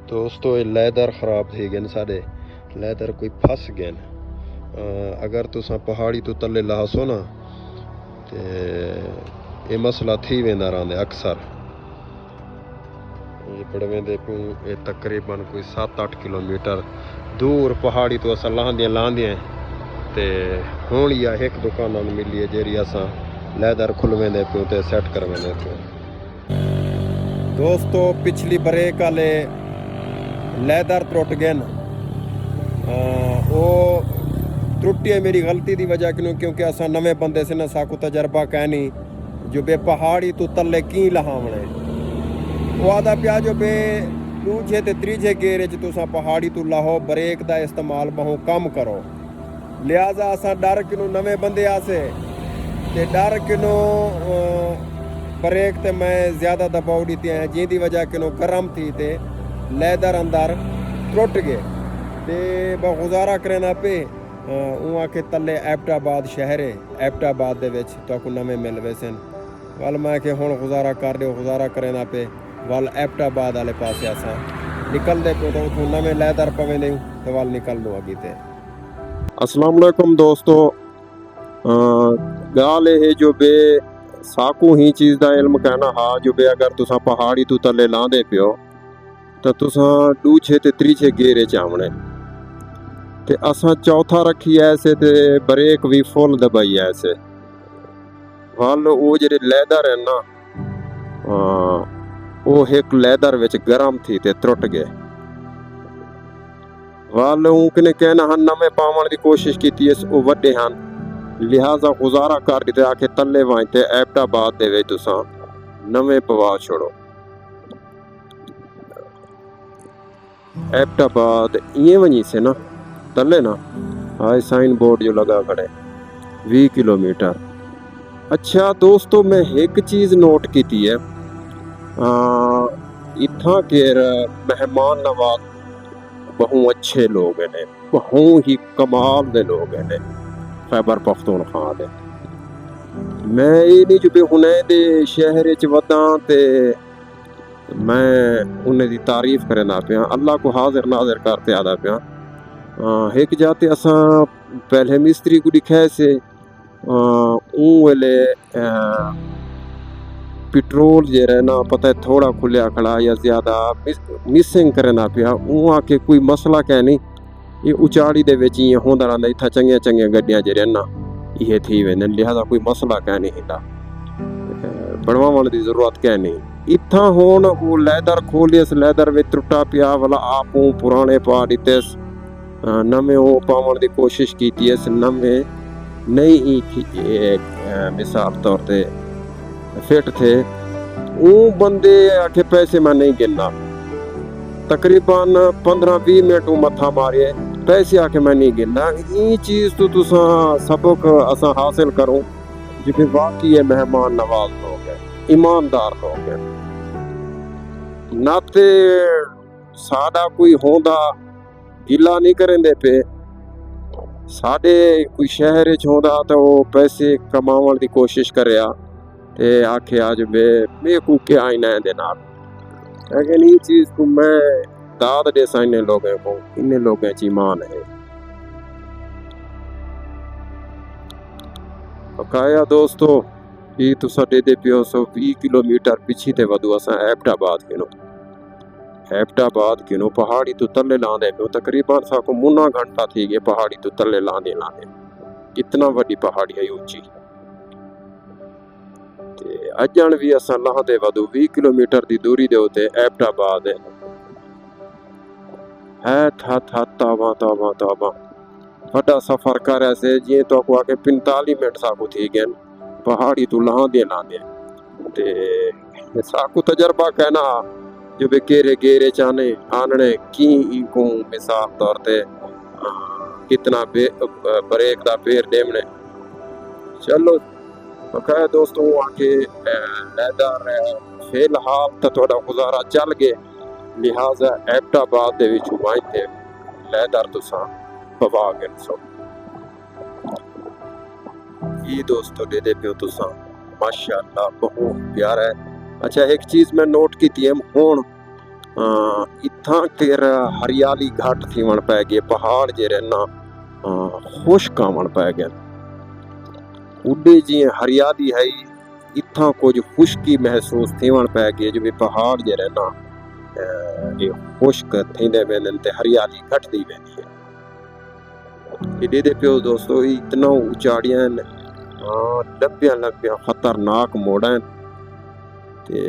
दोस्तों ये लैदर खराब थी गए साढ़े लैदर कोई फस गए अगर तुसा पहाड़ी तो तले लासो ना तो ये मसला थी वेंदा रहंदे अक्सर ये पड़वेंदे पियूं ये तकरीबन कोई 7-8 किलोमीटर दूर पहाड़ी तो असां लांदियां ते हुण इहा हिकु दुकान मिली है जेरी असां लैदर खुलवेंदे पियूं ते सेट करवेंदे पियूं। दोस्तों पिछली ब्रेक वाले लैदर त्रुट गए वो त्रुटी है मेरी गलती की वजह क्योंकि असा नवे बंदे से ना साकू तजर्बा कहनी जो बे पहाड़ी तो तले की लहावने वो आदा पिया जो बे दूजे ते त्रीजे गेरे तुसा पहाड़ी तो लाहो ब्रेक का इस्तेमाल बहु कम करो लिहाजा असा डर किनू नवे बंदे आसे ते डर किनू ब्रेक ते मैं ज़्यादा दबाव दी है जिंदी वजह किनू गर्म थी ते लैदर अंदर त्रुट गए ते गुजारा करना पे उहाँ के तले एबटाबाद शहर है एबटाबाद दे विच तुहानू नवे मिल वैसे वल मैं कि हुण गुजारा कर रहे गुजारा करना पे वल एबटाबाद वाले पासे असां निकलते पे तो उथों नवे लैदर पवेंदे तो वल निकल लो अगी ते। अस्सलाम वालेकुम दोस्तों गाल है जो बे साकू ही चीज़ का इल्म कहना हा जो बे अगर तुसा पहाड़ी तो तले लांदे पियो तो तुसा दूजे ते त्रीजे गेरे च आवणे ते असां चौथा रखी ऐसे ते ब्रेक भी फुल दबाई ऐसे वल वो जेडे लैदर है ना वो एक लैदर विच गर्म थी ते त्रुट गए वल उनके कहना हन नवे पावन की कोशिश की वो वड्डे हन लिहाजा गुजारा कर दिते आके तले वांते एबटाबाद दे विच तुसा नवे पवा छोड़ो एबटाबाद ये वहीं से ना तले ना हाई साइन बोर्ड जो लगा खड़े 20 किलोमीटर। अच्छा दोस्तों मैं एक चीज़ नोट की है इत्थां के मेहमान नवाज बहु अच्छे लोग हैं बहु ही कमाल दे लोग हैं खैबर पख्तूनख्वा दे मैं ये नहीं जो हुने दे शहर च वदा ते मैं उन्हें दी तारीफ करना पिया अल्लाह को हाजिर नाजिर करते आदा पिया एक जाते असा पहले मिस्त्री को दिखाए से वेले पेट्रोल जे रहना पता है थोड़ा खुलिया खड़ा या ज़्यादा मिसिंग करना पिया आके कोई मसला कह नहीं ये उचाड़ी दे विच ये होंदा रहंदा इत्थां चंगियां चंगियां गड्डियां जे ना ये थी वेंदे लिहाजा कोई मसला कह नहीं हिंदा बनवाने की जरूरत कह नहीं इत्थां हुण वो लैदर खोलियस लैदर में त्रुटा पिया वाला आपू पुराने पा दिते नवे वो पावन की कोशिश की नवे नहीं थी मिसाल तौर पे फिट थे वो बंदे आखे पैसे मैं नहीं गिनना तकरीबन 15-20 मिनट मथा मारे पैसे आके मैं नहीं गिनना ये चीज़ तो तुसा सबक असा हासिल करूँ जिसे वाकई है मेहमान नवाज लोग हैं ईमानदार लोग हैं नाते साडा कोई होंदा गिला नहीं करेंदे पे साडे कोई शहर च होंदा तो वो पैसे कमावन की कोशिश करे ते आखे आज मैं को क्या आईना दे नाल लेकिन ये चीज़ को मैं दाद दे साइने लोगों को इन्हें लोगों च ईमान है बकाया दोस्तों ये तो साढ़े दे पियो 120 किलोमीटर पिछी ते वधु असा एबटाबाद किनो पहाड़ी तो तले लांदे पियो तकरीबन साको मुन्ना घंटा थी गए पहाड़ी तो तले लांदे कितना वड्डी पहाड़ी है ऊंची ते अजन भी असा लांदे वधु 20 किलोमीटर की दूरी दे उते एबटाबाद है था तावा तावा तावा वड्डा सफर कर ऐसे जी तो को आके 45 मिनट साको थी गए पहाड़ी तो लांदे ते साको तजर्बा कहना जो बे केरे गेरे चाने आनने की को मिसाल तौर पे कितना ब्रेक दा पेर देमने चलो बकाया दोस्तों आके लैदर फिलहाल तो थोड़ा गुजारा चल गए लिहाजा एबटाबाद दे विच वाइते लैदर तुसा पवा गए सो ये दोस्तों दे दे पियो तुसा माशाअल्लाह बहुत प्यारा है। अच्छा एक चीज़ मैं नोट की थी हुण इत्थां केर हरियाली घट थीवण पै गए, पहाड़ जेरे ना खुश्क आवण पै गए। उडे जीअं हरियाली है इत्थां कुछ खुश्की महसूस थीवण पै गई, जो भी पहाड़ जेरे ना ये खुश्क थींदे वेंदन ते हरियाली घटदी वेंदी है। ये दे पियो दोस्तों, इतना उचाड़ियां लंबिया लंबिया खतरनाक मोड़ हैं ते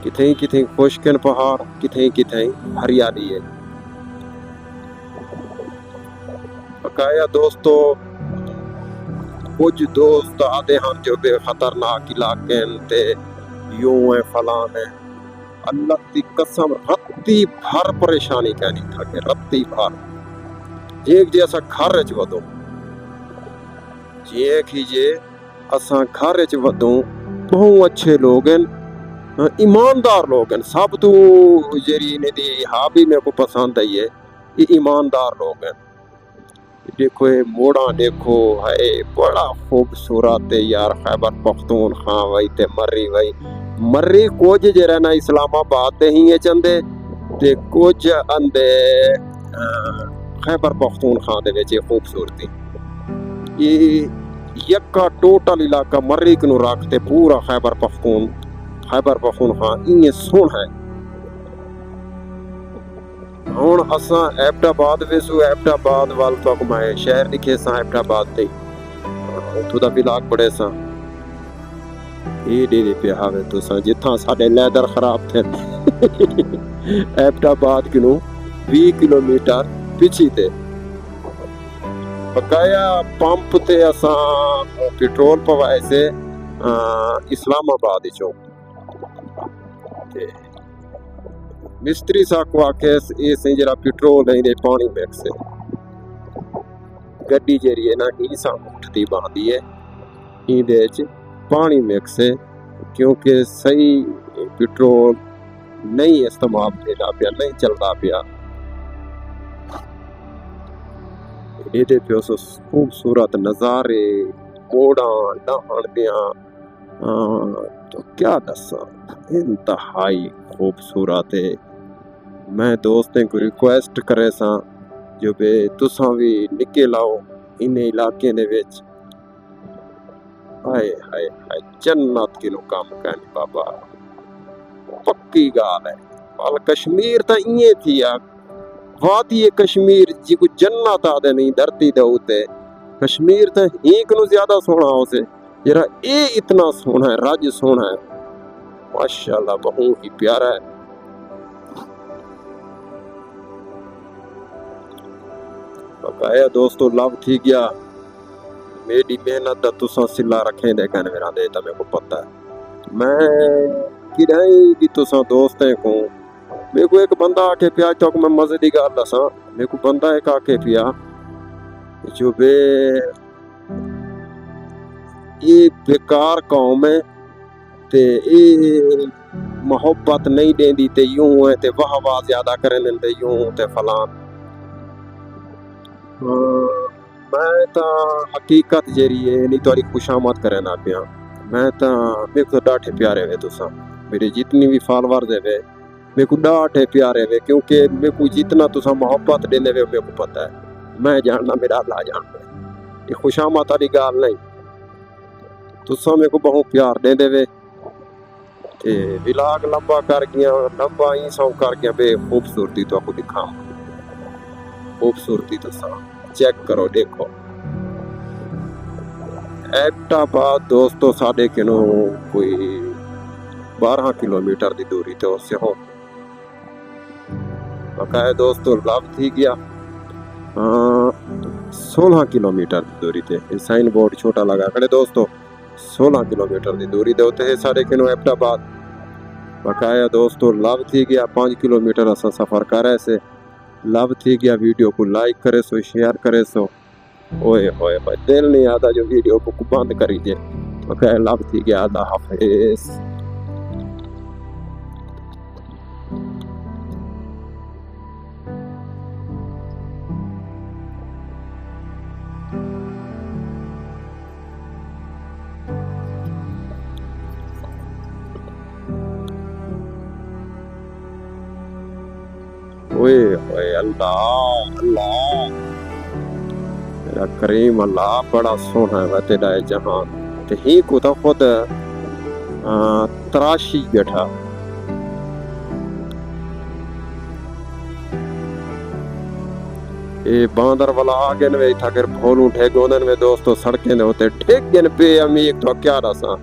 किथे किथे खुश्क हैं पहाड़, किथे किथे हरियाली है। बकाया दोस्तों कुछ दोस्त आते हैं जो बे खतरनाक इलाके ते यूं है फलान है, अल्लाह की कसम रत्ती भर परेशानी कहनी था कि रत्ती भर एक जैसा घर च वधो, जे कीजे असा घर च वधो, बहुत अच्छे लोग हैं, ईमानदार लोग हैं। सब तो जेरी ने दी हाबी मेरे को पसंद है, ये ईमानदार लोग हैं। देखो ये मोड़ा देखो है बड़ा खूबसूरत है यार। खैबर पख्तूनख्वा वही ते मर्री वही मर्री कुछ जरा ना इस्लामाबाद ते ही चंदे ते कुछ अंदे खैबर पख्तूनख्वा दे विच खूबसूरती। ये यक्का टोटल इलाका मर्री कनु रखते पूरा खैबर पख्तूनख्वा इन्ने सोहना है। हुण असां एबटाबाद वेसू, एबटाबाद वाल तो मैं शहर दिखे सा एबटाबाद ते उथों दा विलाग बड़े सा ये दे पे हावे तो सा जिथा साडे लैदर खराब थे एबटाबाद किनो 20 किलोमीटर पिछी ते बकाया पंप ते असां पेट्रोल पवाए से इस्लामाबाद चो ते मिस्त्री सा को आखे ये सही जरा पेट्रोल नहीं दे पानी मिक्स है गड्डी जेरी है ना ही सा उठती बांधी है इहदे च पानी मिक्स है क्योंकि सही पेट्रोल नहीं इस्तेमाल होता पिया, नहीं चलता पिया। इहदे पे खूबसूरत नज़ारे मोड़ा नहाण दियां तो क्या दसा इंतहाई खूबसूरत है। मैं दोस्तें को रिक्वेस्ट करे सा जो बे तुसा भी निके लाओ इन इलाके दे विच, हाय हाय हाय जन्नत किनो काम कहनी बाबा, पक्की गाल है। वाल कश्मीर तो इं थी आ वादी कश्मीर जी को जन्नत आदे नहीं धरती दे उते, कश्मीर तो एक नु ज्यादा सोहना उसे जरा ये इतना सोहना है, राज सोहना है माशाल्लाह, बहुत ही प्यारा है। बकाया दोस्तों लव थी गया मेरी मेहनत दा तुसा सिला रखे दे कहने मेरा दे मेरे को पता है। मैं किराई भी तुसा दोस्तें को मेरे को एक बंदा आके पिया तो मैं मजे की गल दसा, मेरे को बंदा एक आके पिया जो बे ये बेकार कौम है ते ये मोहब्बत नहीं देंदी ते यूं है ते वाह वाह ज्यादा करें ते यूं ते फलान। मैं तो हकीकत जेरी है नहीं थोड़ी खुशामद करे ना पिया, मैं तो मेरे को डाठे प्यारे वे तुसा, मेरे जितनी भी फॉलोअर्स है वे मेरे को डाठे प्यारे वे क्योंकि मेरे को जितना तुसा मोहब्बत देने वे मेरे को पता है, मैं जानना मेरा अल्लाह जानता है। ये खुशामद वाली गाल नहीं, तुसा मेरे को बहुत प्यार दे देवे ते विलाग लंबा कर गया, लंबा ही सौ कर गया बे खूबसूरती तो आपको दिखा, खूबसूरती तुसा चेक करो देखो। एबटाबाद दोस्तों साढ़े किनो कोई 12 किलोमीटर की दूरी तो उससे हो। बकाया दोस्तों लव थी गया 16 किलोमीटर की दूरी थे, साइन बोर्ड छोटा लगा खड़े दोस्तों 16 किलोमीटर की दूरी दे होते है साढ़े किनो एबटाबाद। बकाया दोस्तों लव थी गया 5 किलोमीटर असा सफर करे से लव थी गया। वीडियो को लाइक करे सो, शेयर करे सो, ओए होए होए दिल नहीं आता जो वीडियो को बंद करीजिए। बकाया लव थी गया, अल्लाह हाफिज। अल्लाह अल्लाह तेरा करीम अल्लाह बड़ा सोहना है तेरा जहान ते ही को तो खुद तराशी बैठा। ये बांदर वाला आगे ने था कर भोलू ठेगोनन में दोस्तों सड़कें ने होते ठेगन पे अमीर तो क्या रसा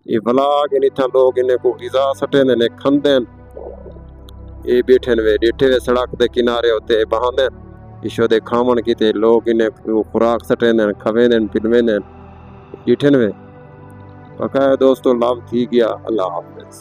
ये भला आगे नहीं था लोग इन्हें को गिजा सटे ने खंदे ये बैठे ने डेठे वे सड़क दे किनारे होते बहाने ईशो दे खामन की थे लोग इन्हें खुराक सटे ने खवे ने पिलवे ने डेठे ने पका दोस्तों लाभ थी गया। अल्लाह हाफिज।